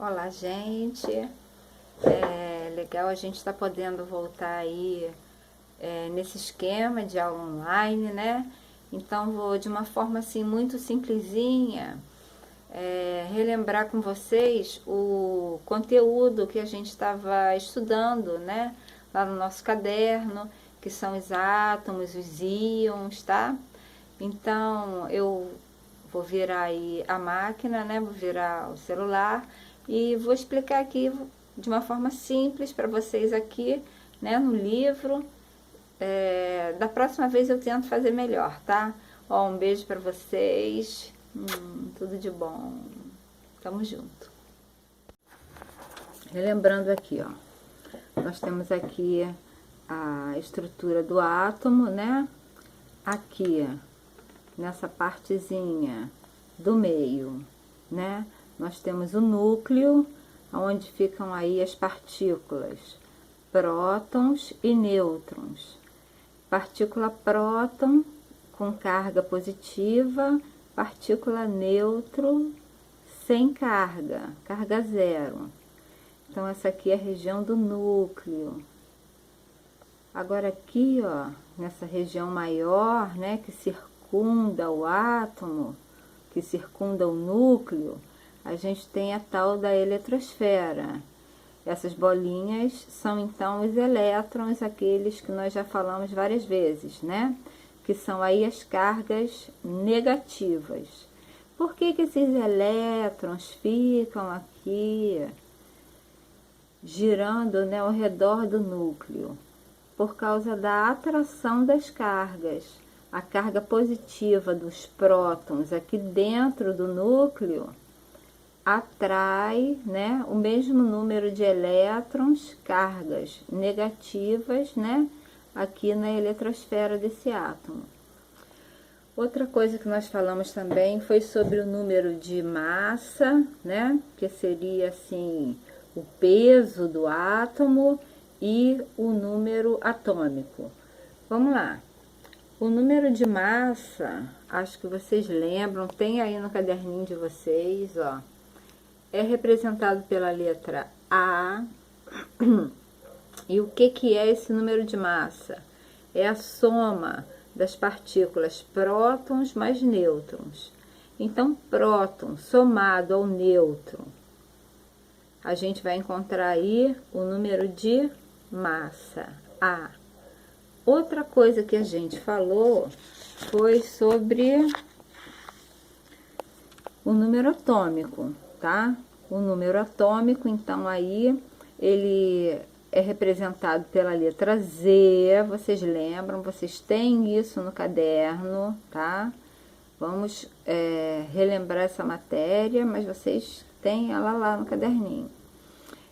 Olá, gente. É legal a gente estar podendo voltar aí nesse esquema de aula online, né? Então, vou de uma forma assim muito simplesinha relembrar com vocês o conteúdo que a gente estava estudando, né? Lá no nosso caderno, que são os átomos, os íons, tá? Então, eu vou virar aí a máquina, né? Vou virar o celular e vou explicar aqui de uma forma simples para vocês aqui, né? No livro. Da próxima vez eu tento fazer melhor, tá? Ó, um beijo para vocês. Tudo de bom. Tamo junto. Relembrando aqui, ó. Nós temos aqui a estrutura do átomo, né? Aqui, nessa partezinha do meio, né? Nós temos o núcleo, onde ficam aí as partículas, prótons e nêutrons. Partícula próton com carga positiva, partícula nêutron sem carga, carga zero. Então, essa aqui é a região do núcleo. Agora aqui, ó, nessa região maior, né, que circunda o átomo, que circunda o núcleo, a gente tem a tal da eletrosfera. Essas bolinhas são então os elétrons, aqueles que nós já falamos várias vezes, né? Que são aí as cargas negativas. Por que esses elétrons ficam aqui girando, né, ao redor do núcleo? Por causa da atração das cargas. A carga positiva dos prótons aqui dentro do núcleo atrai, né, o mesmo número de elétrons, cargas negativas, né, aqui na eletrosfera desse átomo. Outra coisa que nós falamos também foi sobre o número de massa, né, que seria assim o peso do átomo e o número atômico. Vamos lá. O número de massa, acho que vocês lembram, tem aí no caderninho de vocês, ó. É representado pela letra A. E o que é esse número de massa? É a soma das partículas prótons mais nêutrons. Então, próton somado ao nêutron, a gente vai encontrar aí o número de massa, A. Outra coisa que a gente falou foi sobre o número atômico, tá? O número atômico, então, aí, ele é representado pela letra Z, vocês lembram, vocês têm isso no caderno, tá? Vamos relembrar essa matéria, mas vocês têm ela lá no caderninho.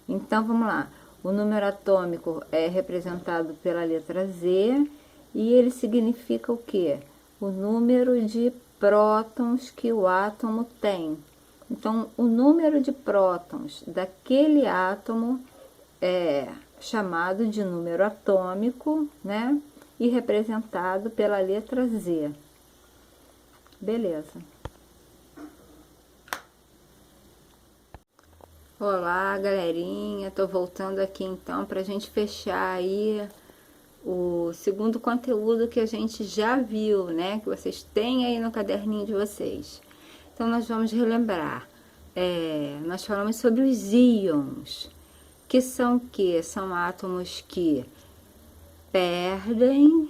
Então, vamos lá. O número atômico é representado pela letra Z e ele significa o quê? O número de prótons que o átomo tem. Então, o número de prótons daquele átomo é chamado de número atômico, né? E representado pela letra Z. Beleza. Olá, galerinha. Tô voltando aqui então para a gente fechar aí o segundo conteúdo que a gente já viu, né? Que vocês têm aí no caderninho de vocês. Então, nós vamos relembrar. Nós falamos sobre os íons, que são o quê? São átomos que perdem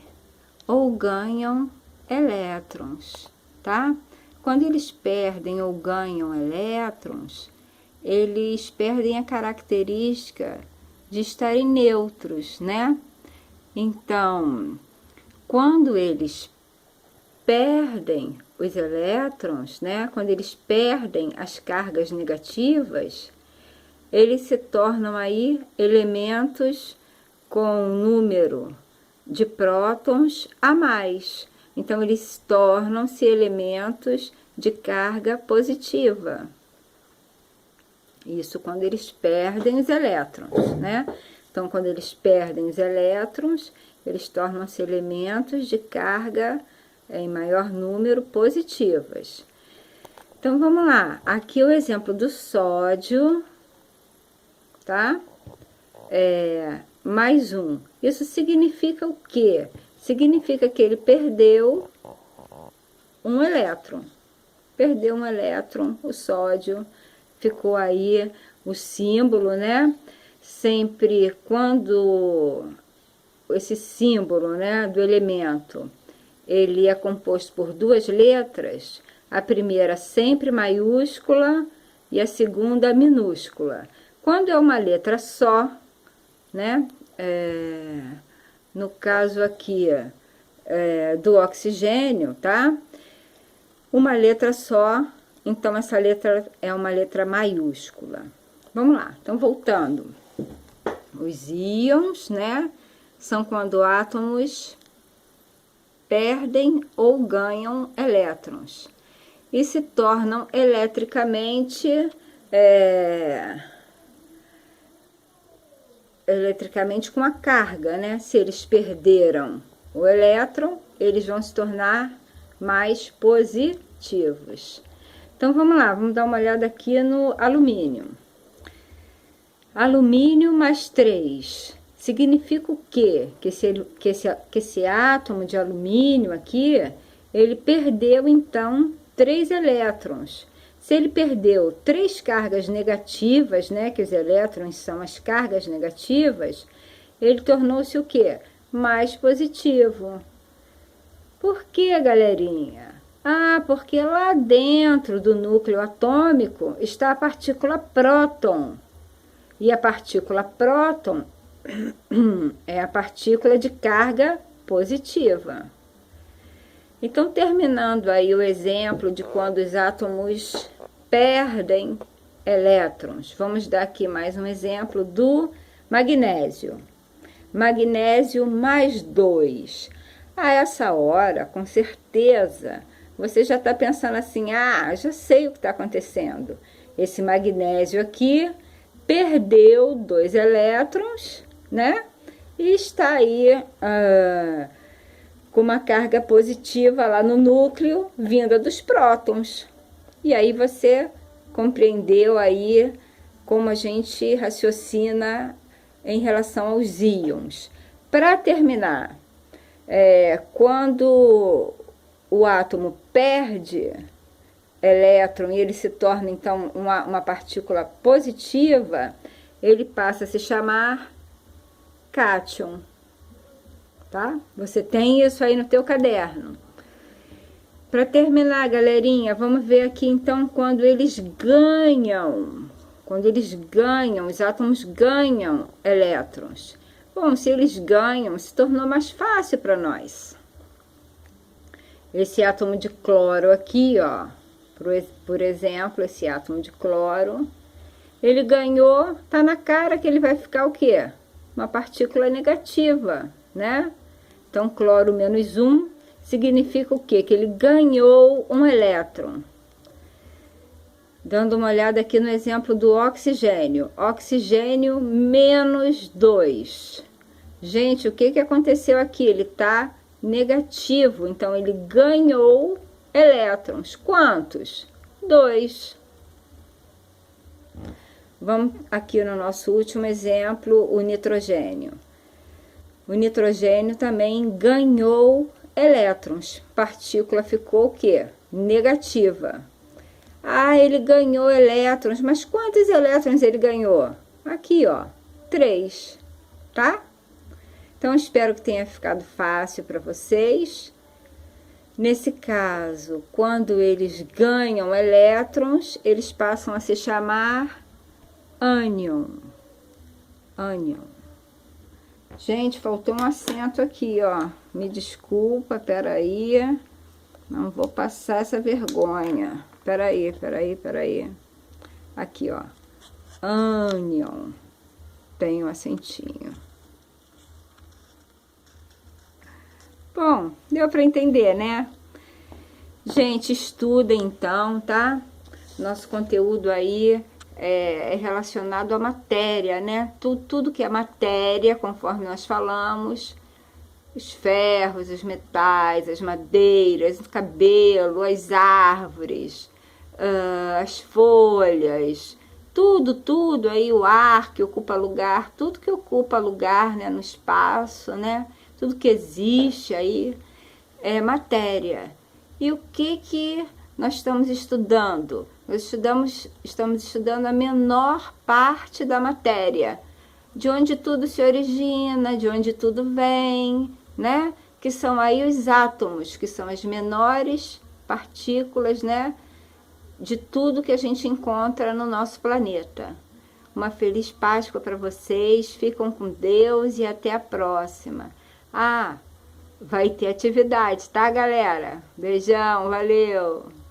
ou ganham elétrons, tá? Quando eles perdem ou ganham elétrons, eles perdem a característica de estarem neutros, né? Então, quando eles perdem os elétrons, né? Quando eles perdem as cargas negativas, eles se tornam aí elementos com número de prótons a mais. Então, eles tornam-se elementos de carga positiva. Isso quando eles perdem os elétrons, né? Então, quando eles perdem os elétrons, eles tornam-se elementos de carga em maior número positivas. Então, vamos lá. Aqui o exemplo do sódio, tá? Mais um. Isso significa o quê? Significa que ele perdeu um elétron. Perdeu um elétron, o sódio, ficou aí o símbolo, né? Sempre quando esse símbolo, né, do elemento, ele é composto por duas letras, a primeira sempre maiúscula e a segunda minúscula. Quando é uma letra só, né, no caso aqui do oxigênio, tá? Uma letra só, então essa letra é uma letra maiúscula. Vamos lá, então voltando. Os íons, né, são quando átomos perdem ou ganham elétrons e se tornam eletricamente com a carga, né? Se eles perderam o elétron, eles vão se tornar mais positivos. Então vamos lá, vamos dar uma olhada aqui no alumínio. Alumínio mais 3 significa o quê? Que esse átomo de alumínio aqui, ele perdeu então 3 elétrons. Se ele perdeu 3 cargas negativas, né, que os elétrons são as cargas negativas, ele tornou-se o quê? Mais positivo. Por quê, galerinha? Ah, porque lá dentro do núcleo atômico está a partícula próton. E a partícula próton é a partícula de carga positiva. Então, terminando aí o exemplo de quando os átomos perdem elétrons, vamos dar aqui mais um exemplo do magnésio. Magnésio mais 2. A essa hora, com certeza, você já está pensando assim, ah, já sei o que está acontecendo. Esse magnésio aqui perdeu 2 elétrons, né? E está aí com uma carga positiva lá no núcleo, vinda dos prótons. E aí você compreendeu aí como a gente raciocina em relação aos íons. Para terminar, quando o átomo perde elétron e ele se torna então uma partícula positiva, ele passa a se chamar cátion, tá? Você tem isso aí no teu caderno. Para terminar, galerinha, vamos ver aqui então quando eles ganham, os átomos ganham elétrons. Bom, se eles ganham, se tornou mais fácil para nós. Esse átomo de cloro aqui, ó, por exemplo, esse átomo de cloro, ele ganhou, tá na cara que ele vai ficar o quê? Uma partícula negativa, né? Então, cloro menos 1 significa o quê? Que ele ganhou um elétron. Dando uma olhada aqui no exemplo do oxigênio. Oxigênio menos 2. Gente, o que aconteceu aqui? Ele tá negativo, então ele ganhou elétrons. Quantos? 2. Vamos aqui no nosso último exemplo, o nitrogênio. O nitrogênio também ganhou elétrons. Partícula ficou o quê? Negativa. Ah, ele ganhou elétrons, mas quantos elétrons ele ganhou? Aqui, ó, 3, tá? Então, espero que tenha ficado fácil para vocês. Nesse caso, quando eles ganham elétrons, eles passam a se chamar ânion. Ânion. Gente, faltou um acento aqui, ó. Me desculpa, peraí. Não vou passar essa vergonha. Peraí. Aqui, ó. Ânion. Tem um acentinho. Bom, deu para entender, né? Gente, estudem então, tá? Nosso conteúdo aí é relacionado à matéria, né? Tudo que é matéria, conforme nós falamos, os ferros, os metais, as madeiras, o cabelo, as árvores, as folhas, tudo aí, o ar que ocupa lugar, tudo que ocupa lugar, né, no espaço, né, tudo que existe aí é matéria. E o que nós estamos estudando? Nós estamos estudando a menor parte da matéria, de onde tudo se origina, de onde tudo vem, né? Que são aí os átomos, que são as menores partículas, né? De tudo que a gente encontra no nosso planeta. Uma feliz Páscoa para vocês, ficam com Deus e até a próxima. Ah, vai ter atividade, tá, galera? Beijão, valeu!